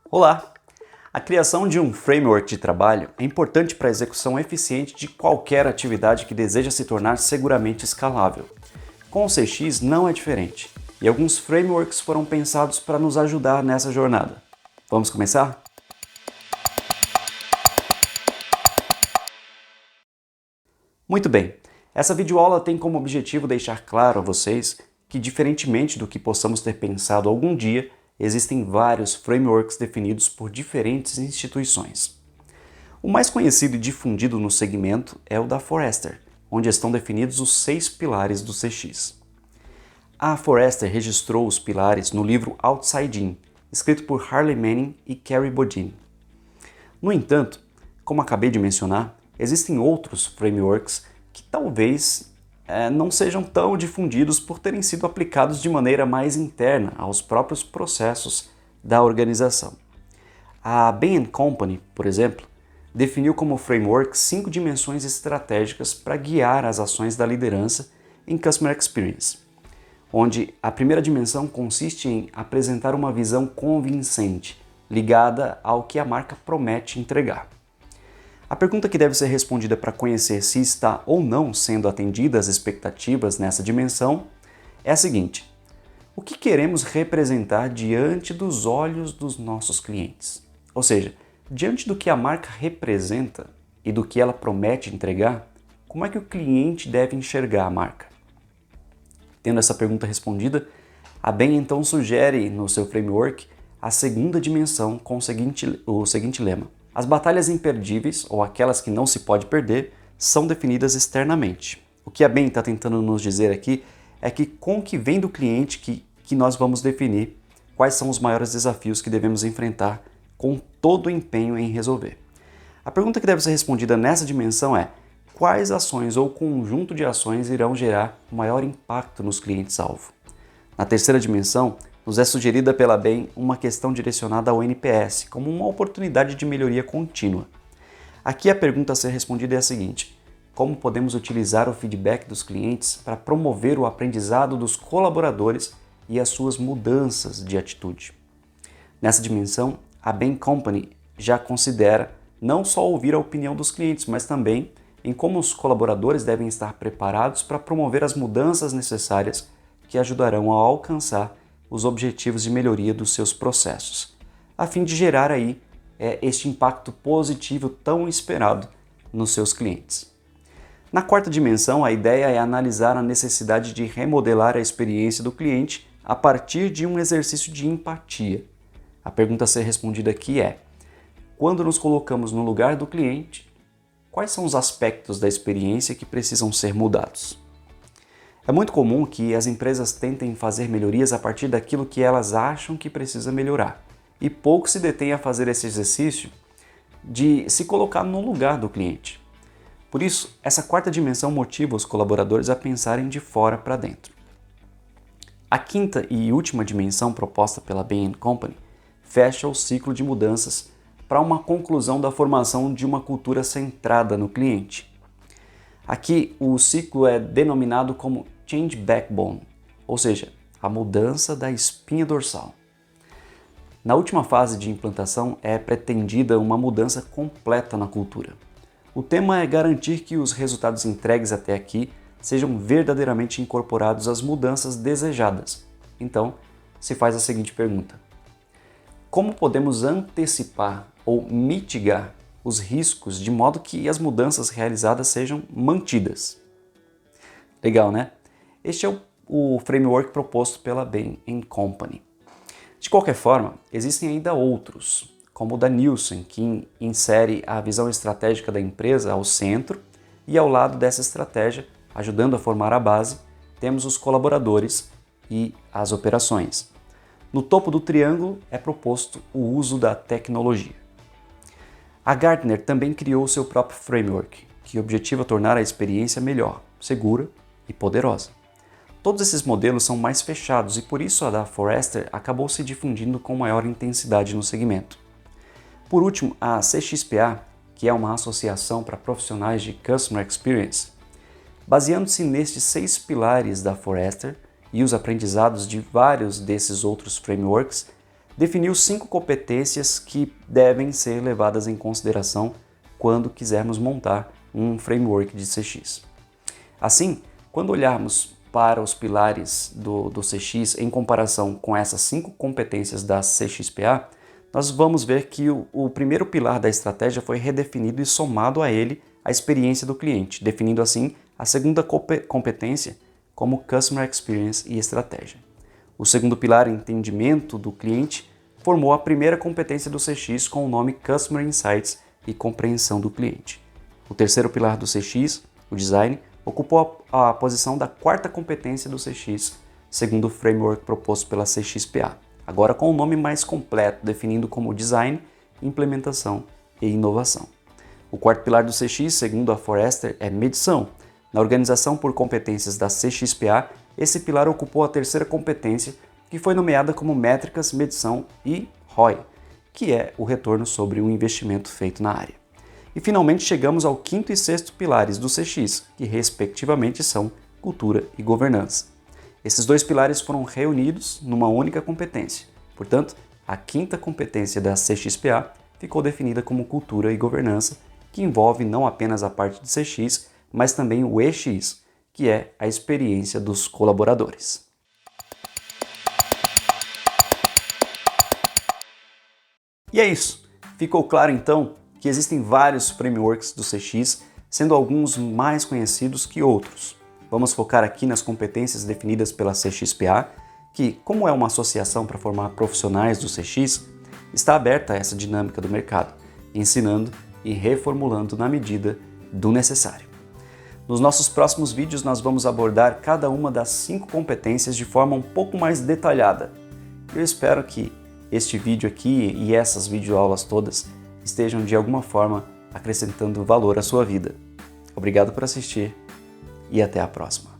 Olá! A criação de um framework de trabalho é importante para a execução eficiente de qualquer atividade que deseja se tornar seguramente escalável. Com o CX não é diferente, e alguns frameworks foram pensados para nos ajudar nessa jornada. Vamos começar? Muito bem, essa videoaula tem como objetivo deixar claro a vocês que, diferentemente do que possamos ter pensado algum dia, existem vários frameworks definidos por diferentes instituições. O mais conhecido e difundido no segmento é o da Forrester, onde estão definidos os 6 pilares do CX. A Forrester registrou os pilares no livro Outside In, escrito por Harley Manning e Kerry Bodin. No entanto, como acabei de mencionar, existem outros frameworks que talvez não sejam tão difundidos por terem sido aplicados de maneira mais interna aos próprios processos da organização. A Bain & Company, por exemplo, definiu como framework 5 dimensões estratégicas para guiar as ações da liderança em Customer Experience, onde a primeira dimensão consiste em apresentar uma visão convincente, ligada ao que a marca promete entregar. A pergunta que deve ser respondida para conhecer se está ou não sendo atendidas as expectativas nessa dimensão é a seguinte: o que queremos representar diante dos olhos dos nossos clientes? Ou seja, diante do que a marca representa e do que ela promete entregar, como é que o cliente deve enxergar a marca? Tendo essa pergunta respondida, a Bain então sugere no seu framework a segunda dimensão com o seguinte lema: as batalhas imperdíveis, ou aquelas que não se pode perder, são definidas externamente. O que a Bain está tentando nos dizer aqui é que com o que vem do cliente que nós vamos definir quais são os maiores desafios que devemos enfrentar com todo o empenho em resolver. A pergunta que deve ser respondida nessa dimensão é: quais ações ou conjunto de ações irão gerar maior impacto nos clientes-alvo? Na terceira dimensão, nos é sugerida pela Bain uma questão direcionada ao NPS, como uma oportunidade de melhoria contínua. Aqui a pergunta a ser respondida é a seguinte: como podemos utilizar o feedback dos clientes para promover o aprendizado dos colaboradores e as suas mudanças de atitude? Nessa dimensão, a Bain Company já considera não só ouvir a opinião dos clientes, mas também em como os colaboradores devem estar preparados para promover as mudanças necessárias que ajudarão a alcançar os objetivos de melhoria dos seus processos, a fim de gerar aí este impacto positivo tão esperado nos seus clientes. Na quarta dimensão, a ideia é analisar a necessidade de remodelar a experiência do cliente a partir de um exercício de empatia. A pergunta a ser respondida aqui é: quando nos colocamos no lugar do cliente, quais são os aspectos da experiência que precisam ser mudados? É muito comum que as empresas tentem fazer melhorias a partir daquilo que elas acham que precisa melhorar, e pouco se detém a fazer esse exercício de se colocar no lugar do cliente. Por isso, essa quarta dimensão motiva os colaboradores a pensarem de fora para dentro. A quinta e última dimensão proposta pela Bain & Company fecha o ciclo de mudanças para uma conclusão da formação de uma cultura centrada no cliente. Aqui, o ciclo é denominado como Change Backbone, ou seja, a mudança da espinha dorsal. Na última fase de implantação é pretendida uma mudança completa na cultura. O tema é garantir que os resultados entregues até aqui sejam verdadeiramente incorporados às mudanças desejadas. Então, se faz a seguinte pergunta: como podemos antecipar ou mitigar os riscos de modo que as mudanças realizadas sejam mantidas? Legal, né? Este é o framework proposto pela Bain & Company. De qualquer forma, existem ainda outros, como o da Nielsen, que insere a visão estratégica da empresa ao centro, e ao lado dessa estratégia, ajudando a formar a base, temos os colaboradores e as operações. No topo do triângulo é proposto o uso da tecnologia. A Gartner também criou seu próprio framework, que objetiva tornar a experiência melhor, segura e poderosa. Todos esses modelos são mais fechados e por isso a da Forrester acabou se difundindo com maior intensidade no segmento. Por último, a CXPA, que é uma associação para profissionais de Customer Experience, baseando-se nestes 6 pilares da Forrester e os aprendizados de vários desses outros frameworks, definiu 5 competências que devem ser levadas em consideração quando quisermos montar um framework de CX. Assim, quando olharmos para os pilares do CX em comparação com essas 5 competências da CXPA, nós vamos ver que o primeiro pilar da estratégia foi redefinido e somado a ele a experiência do cliente, definindo assim a segunda competência como Customer Experience e Estratégia. O segundo pilar, entendimento do cliente, formou a primeira competência do CX com o nome Customer Insights e compreensão do cliente. O terceiro pilar do CX, o Design, ocupou a posição da quarta competência do CX, segundo o framework proposto pela CXPA, agora com um nome mais completo, definindo como Design, Implementação e Inovação. O quarto pilar do CX, segundo a Forrester, é Medição. Na organização por competências da CXPA, esse pilar ocupou a terceira competência, que foi nomeada como Métricas, Medição e ROI, que é o retorno sobre o investimento feito na área. E finalmente chegamos ao quinto e sexto pilares do CX, que respectivamente são Cultura e Governança. Esses dois pilares foram reunidos numa única competência. Portanto, a quinta competência da CXPA ficou definida como Cultura e Governança, que envolve não apenas a parte de CX, mas também o EX, que é a experiência dos colaboradores. E é isso! Ficou claro então que existem vários frameworks do CX, sendo alguns mais conhecidos que outros. Vamos focar aqui nas competências definidas pela CXPA, que, como é uma associação para formar profissionais do CX, está aberta a essa dinâmica do mercado, ensinando e reformulando na medida do necessário. Nos nossos próximos vídeos nós vamos abordar cada uma das 5 competências de forma um pouco mais detalhada. Eu espero que este vídeo aqui e essas videoaulas todas estejam de alguma forma acrescentando valor à sua vida. Obrigado por assistir e até a próxima.